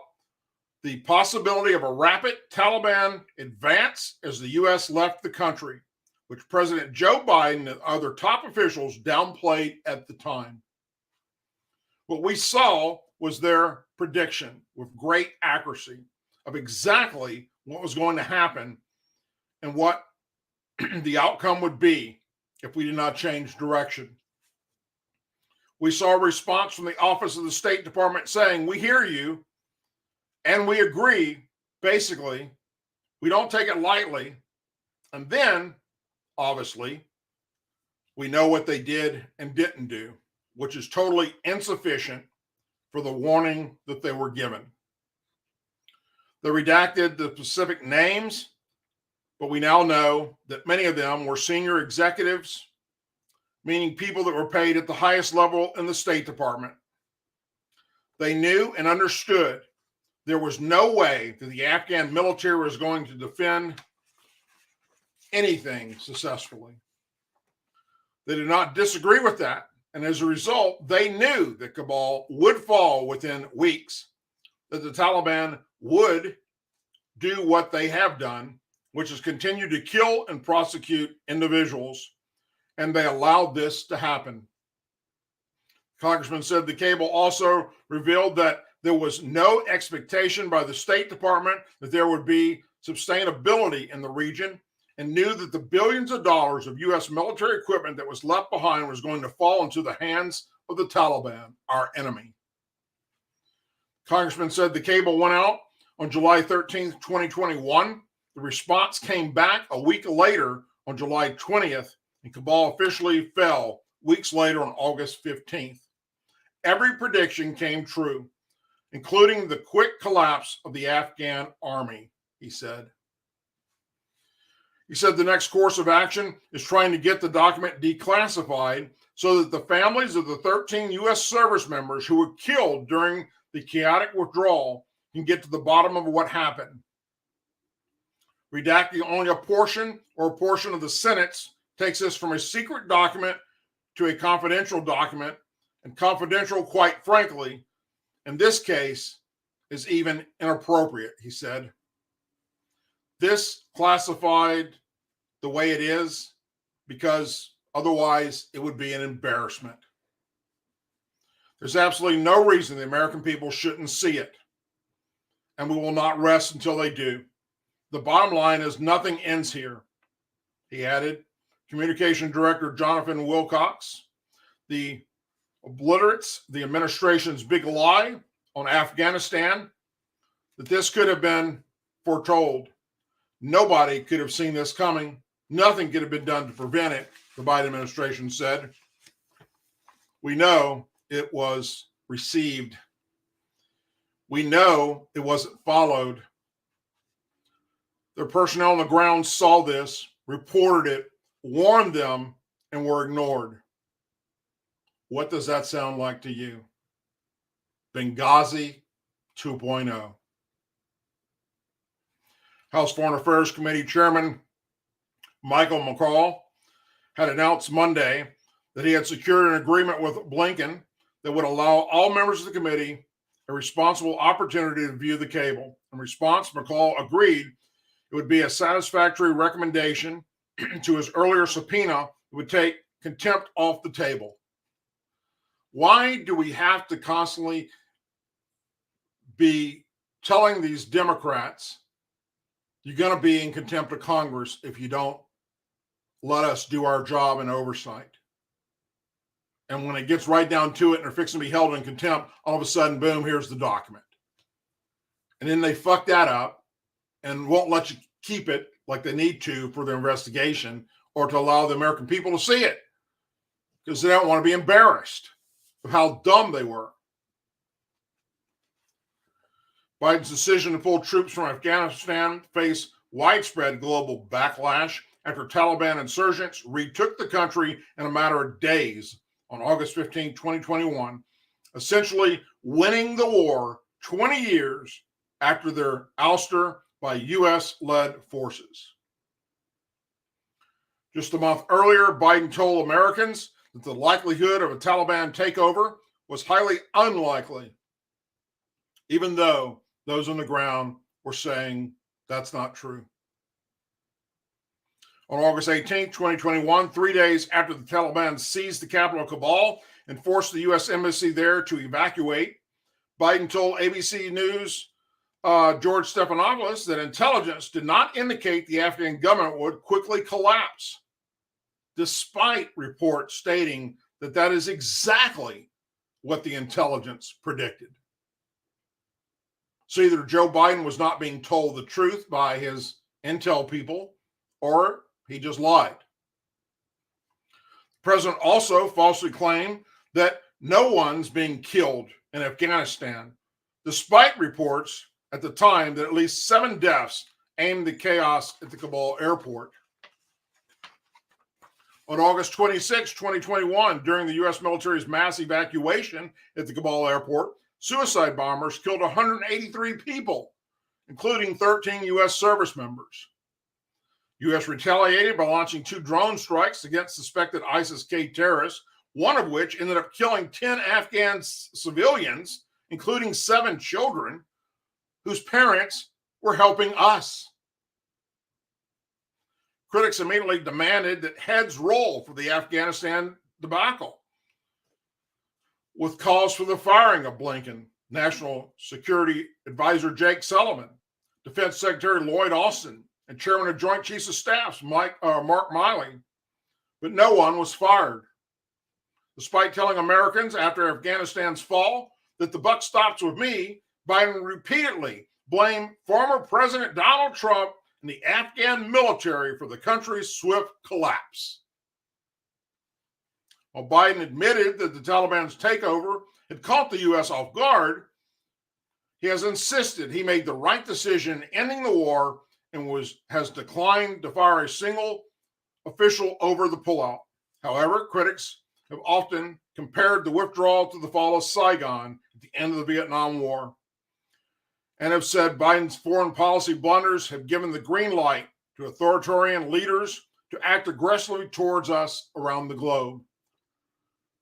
the possibility of a rapid Taliban advance as the U.S. left the country, which President Joe Biden and other top officials downplayed at the time. What we saw was their prediction with great accuracy of exactly what was going to happen and what the outcome would be if we did not change direction. We saw a response from the Office of the State Department saying, "We hear you and we agree, basically. We don't take it lightly." And then, obviously, we know what they did and didn't do, which is totally insufficient for the warning that they were given. They redacted the specific names, but we now know that many of them were senior executives, meaning people that were paid at the highest level in the State Department. They knew and understood there was no way that the Afghan military was going to defend anything successfully. They did not disagree with that, and as a result, they knew that Kabul would fall within weeks, that the Taliban would do what they have done, which is continue to kill and prosecute individuals, and they allowed this to happen. Congressman said the cable also revealed that there was no expectation by the State Department that there would be sustainability in the region, and knew that the billions of dollars of U.S. military equipment that was left behind was going to fall into the hands of the Taliban, our enemy. Congressman said the cable went out on July 13th, 2021. The response came back a week later on July 20th, and Kabul officially fell weeks later on August 15th. Every prediction came true, including the quick collapse of the Afghan army, he said. He said the next course of action is trying to get the document declassified so that the families of the 13 U.S. service members who were killed during the chaotic withdrawal can get to the bottom of what happened. Redacting only a portion of the sentence takes us from a secret document to a confidential document, and confidential, quite frankly, in this case, is even inappropriate, he said. This classified the way it is because otherwise it would be an embarrassment. There's absolutely no reason the American people shouldn't see it. and we will not rest until they do. The bottom line is nothing ends here, he added. Communication Director Jonathan Wilcox, the obliterates the administration's big lie on Afghanistan, that this could have been foretold. Nobody could have seen this coming. Nothing could have been done to prevent it, the Biden administration said. We know it was received. We know it wasn't followed. Their personnel on the ground saw this, reported it, warned them, and were ignored. What does that sound like to you? Benghazi 2.0. House Foreign Affairs Committee Chairman Michael McCaul had announced Monday that he had secured an agreement with Blinken that would allow all members of the committee a responsible opportunity to view the cable. In response, McCaul agreed it would be a satisfactory recommendation to his earlier subpoena that would take contempt off the table. Why do we have to constantly be telling these Democrats you're going to be in contempt of Congress if you don't let us do our job in oversight? And when it gets right down to it and they're fixing to be held in contempt, all of a sudden, boom, here's the document. And then they fuck that up and won't let you keep it like they need to for their investigation or to allow the American people to see it because they don't want to be embarrassed of how dumb they were. Biden's decision to pull troops from Afghanistan faced widespread global backlash after Taliban insurgents retook the country in a matter of days on August 15, 2021, essentially winning the war 20 years after their ouster by U.S.-led forces. Just a month earlier, Biden told Americans that the likelihood of a Taliban takeover was highly unlikely, even though those on the ground were saying that's not true. On August 18, 2021, 3 days after the Taliban seized the capital of Kabul and forced the U.S. embassy there to evacuate, Biden told ABC News George Stephanopoulos that intelligence did not indicate the Afghan government would quickly collapse, despite reports stating that that is exactly what the intelligence predicted. So either Joe Biden was not being told the truth by his intel people, or he just lied. The president also falsely claimed that no one's being killed in Afghanistan, despite reports at the time that at least 7 deaths aimed at chaos at the Kabul airport. On August 26, 2021, during the U.S. military's mass evacuation at the Kabul airport, suicide bombers killed 183 people, including 13 U.S. service members. U.S. retaliated by launching 2 drone strikes against suspected ISIS-K terrorists, one of which ended up killing 10 Afghan civilians, including 7 children, whose parents were helping us. Critics immediately demanded that heads roll for the Afghanistan debacle, with calls for the firing of Blinken, National Security Advisor Jake Sullivan, Defense Secretary Lloyd Austin, and Chairman of Joint Chiefs of Staff Mark Milley. But no one was fired. Despite telling Americans after Afghanistan's fall that the buck stops with me, Biden repeatedly blamed former President Donald Trump and the Afghan military for the country's swift collapse. While Biden admitted that the Taliban's takeover had caught the U.S. off guard, he has insisted he made the right decision ending the war and has declined to fire a single official over the pullout. However, critics have often compared the withdrawal to the fall of Saigon at the end of the Vietnam War, and have said Biden's foreign policy blunders have given the green light to authoritarian leaders to act aggressively towards us around the globe.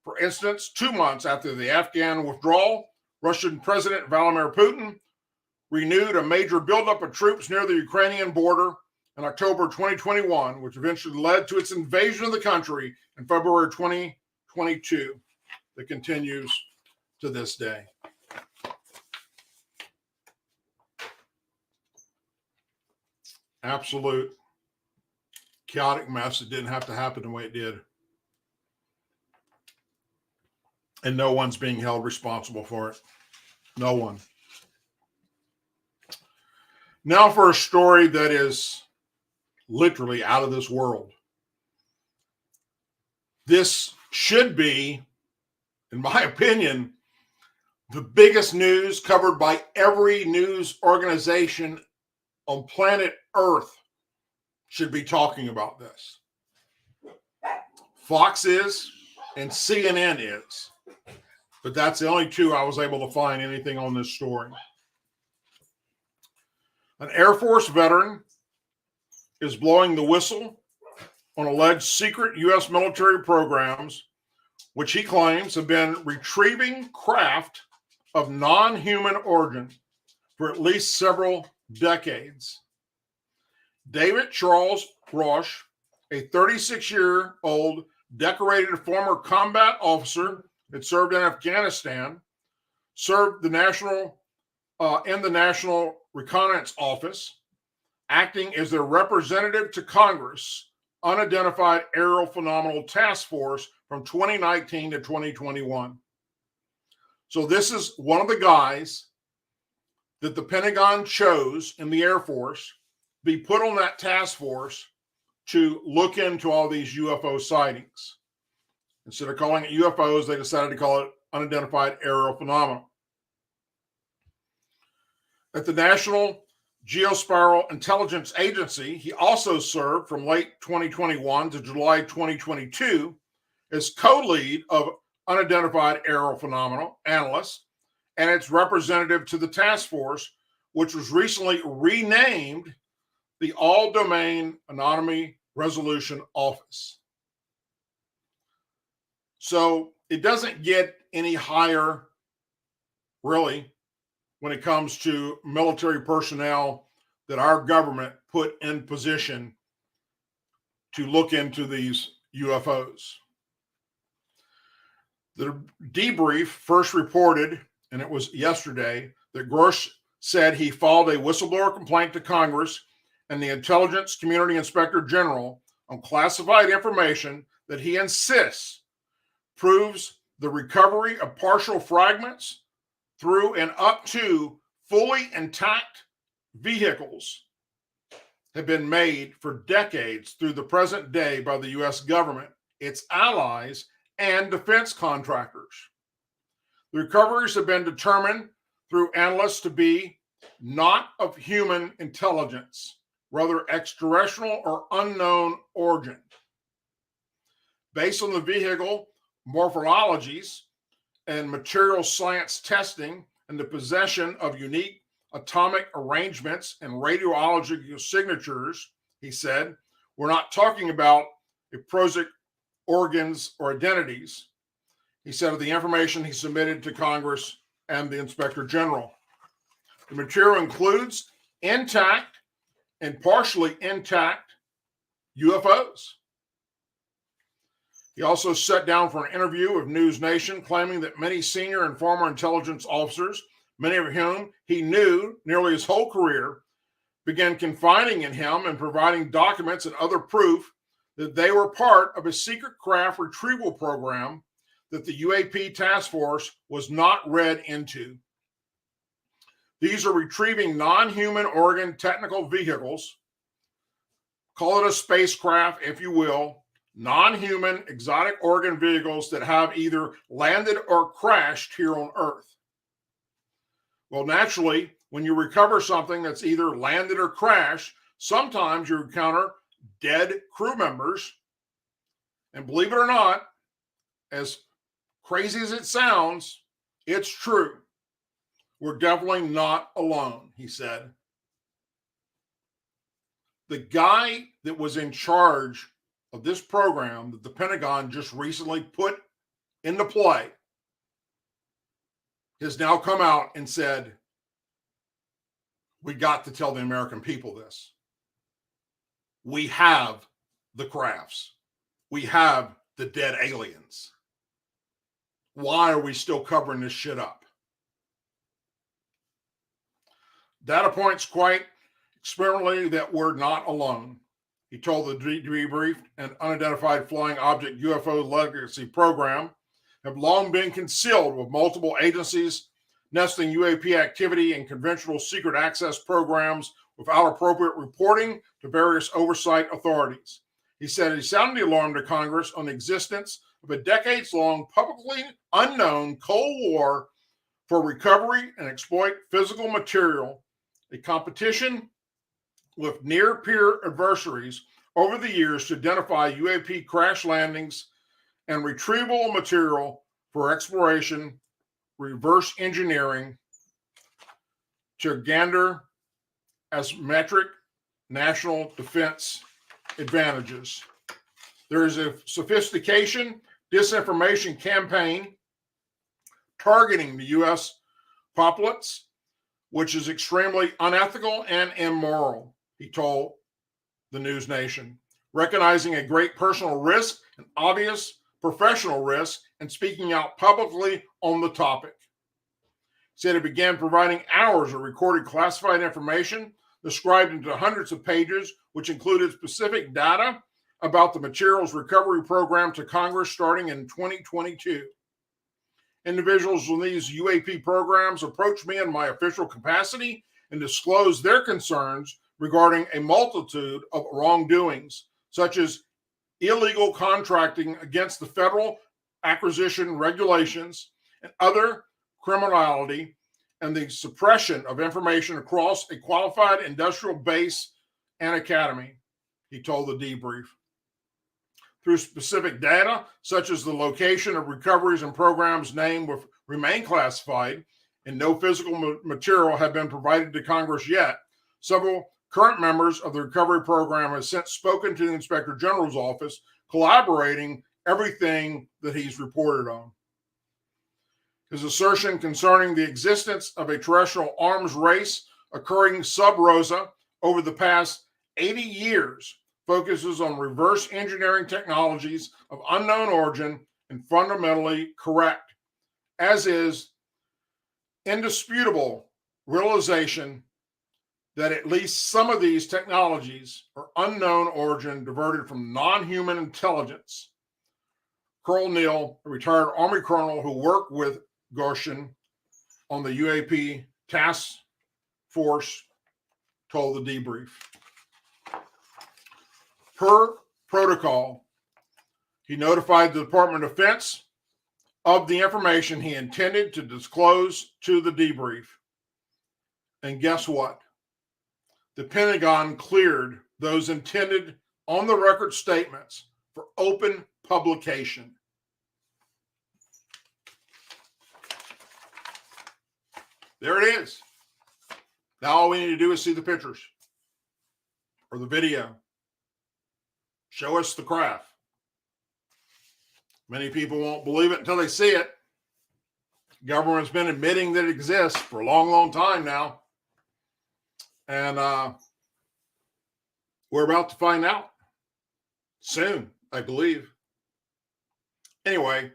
For instance, 2 months after the Afghan withdrawal, Russian President Vladimir Putin renewed a major buildup of troops near the Ukrainian border in October 2021, which eventually led to its invasion of the country in February 2022 that continues to this day. absolute chaotic mess. It didn't have to happen the way it did. And no one's being held responsible for it. No one. Now for a story that is literally out of this world. This should be, in my opinion, the biggest news covered by every news organization on planet Earth should be talking about this. Fox is, and CNN is. But that's the only two I was able to find anything on this story. An Air Force veteran is blowing the whistle on alleged secret U.S. military programs, which he claims have been retrieving craft of non-human origin for at least several decades. David Charles Roche, a 36-year-old decorated former combat officer that served in Afghanistan, served in the National Reconnaissance Office, acting as their representative to Congress, Unidentified Aerial Phenomenal Task Force from 2019 to 2021. So this is one of the guys that the Pentagon chose in the Air Force be put on that task force to look into all these UFO sightings. Instead of calling it UFOs, they decided to call it Unidentified Aerial Phenomena. At the National Geospatial Intelligence Agency, he also served from late 2021 to July 2022 as co-lead of Unidentified Aerial Phenomena Analyst and its representative to the task force, which was recently renamed the All-Domain Anomaly Resolution Office. So it doesn't get any higher, really, when it comes to military personnel that our government put in position to look into these UFOs. The debrief first reported, and it was yesterday, that Grosh said he filed a whistleblower complaint to Congress and the Intelligence Community Inspector General on classified information that he insists proves the recovery of partial fragments through and up to fully intact vehicles have been made for decades through the present day by the U.S. government, its allies, and defense contractors. The recoveries have been determined through analysts to be not of human intelligence, rather extraterrestrial or unknown origin. Based on the vehicle morphologies and material science testing and the possession of unique atomic arrangements and radiological signatures, he said, we're not talking about prosaic organs or identities. He said of the information he submitted to Congress and the Inspector General. The material includes intact and partially intact UFOs. He also sat down for an interview with News Nation, claiming that many senior and former intelligence officers, many of whom he knew nearly his whole career, began confiding in him and providing documents and other proof that they were part of a secret craft retrieval program that the UAP task force was not read into. These are retrieving non-human organ technical vehicles, call it a spacecraft if you will, non-human exotic organ vehicles that have either landed or crashed here on Earth. Well, naturally, when you recover something that's either landed or crashed, sometimes you encounter dead crew members. And believe it or not, as crazy as it sounds, it's true. We're definitely not alone, he said. The guy that was in charge of this program that the Pentagon just recently put into play has now come out and said, we got to tell the American people this. We have the crafts. We have the dead aliens. Why are we still covering this shit up? Data points quite experimentally that we're not alone. He told the debriefed and unidentified flying object UFO legacy program have long been concealed, with multiple agencies nesting UAP activity in conventional secret access programs without appropriate reporting to various oversight authorities. He said he sounded the alarm to Congress on the existence of a decades-long, publicly unknown Cold War for recovery and exploit physical material, a competition with near-peer adversaries over the years to identify UAP crash landings and retrieval material for exploration, reverse engineering to gander asymmetric national defense advantages. There is a sophistication disinformation campaign targeting the U.S. populace, which is extremely unethical and immoral, he told the News Nation, recognizing a great personal risk and obvious professional risk and speaking out publicly on the topic. He said it began providing hours of recorded classified information described into hundreds of pages, which included specific data about the materials recovery program to Congress starting in 2022. Individuals in these UAP programs approached me in my official capacity and disclosed their concerns regarding a multitude of wrongdoings, such as illegal contracting against the federal acquisition regulations and other criminality, and the suppression of information across a qualified industrial base and academy, he told the debrief. Through specific data, such as the location of recoveries and programs named remain classified, and no physical material have been provided to Congress yet, several current members of the recovery program have since spoken to the Inspector General's office, corroborating everything that he's reported on. His assertion concerning the existence of a terrestrial arms race occurring sub rosa over the past 80 years focuses on reverse engineering technologies of unknown origin and fundamentally correct, as is indisputable realization that at least some of these technologies are unknown origin, diverted from non-human intelligence. Colonel Neal, a retired Army colonel who worked with Goshen on the UAP task force, told the debrief. Per protocol, he notified the Department of Defense of the information he intended to disclose to the debrief. And guess what? The Pentagon cleared those intended on the record statements for open publication. There it is. Now all we need to do is see the pictures or the video. Show us the craft. Many people won't believe it until they see it. Government's been admitting that it exists for a long, long time now. And we're about to find out soon, I believe. Anyway,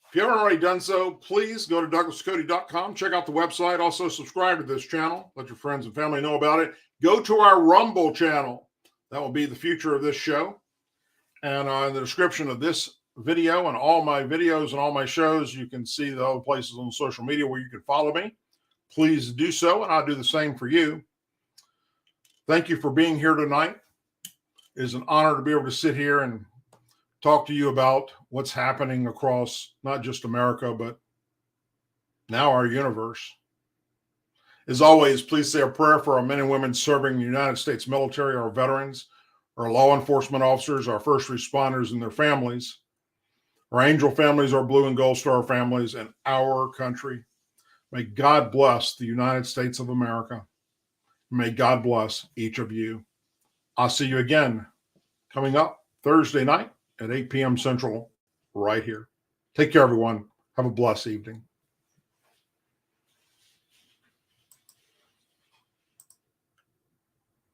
if you haven't already done so, please go to douglasducote.com. Check out the website. Also, subscribe to this channel. Let your friends and family know about it. Go to our Rumble channel. That will be the future of this show. And in the description of this video and all my videos and all my shows, you can see the other places on social media where you can follow me. Please do so, and I'll do the same for you. Thank you for being here tonight. It is an honor to be able to sit here and talk to you about what's happening across not just America, but now our universe. As always, please say a prayer for our men and women serving the United States military, our veterans, our law enforcement officers, our first responders and their families, our angel families, our blue and gold star families, and our country. May God bless the United States of America. May God bless each of you. I'll see you again coming up Thursday night at 8 p.m. Central right here. Take care, everyone. Have a blessed evening.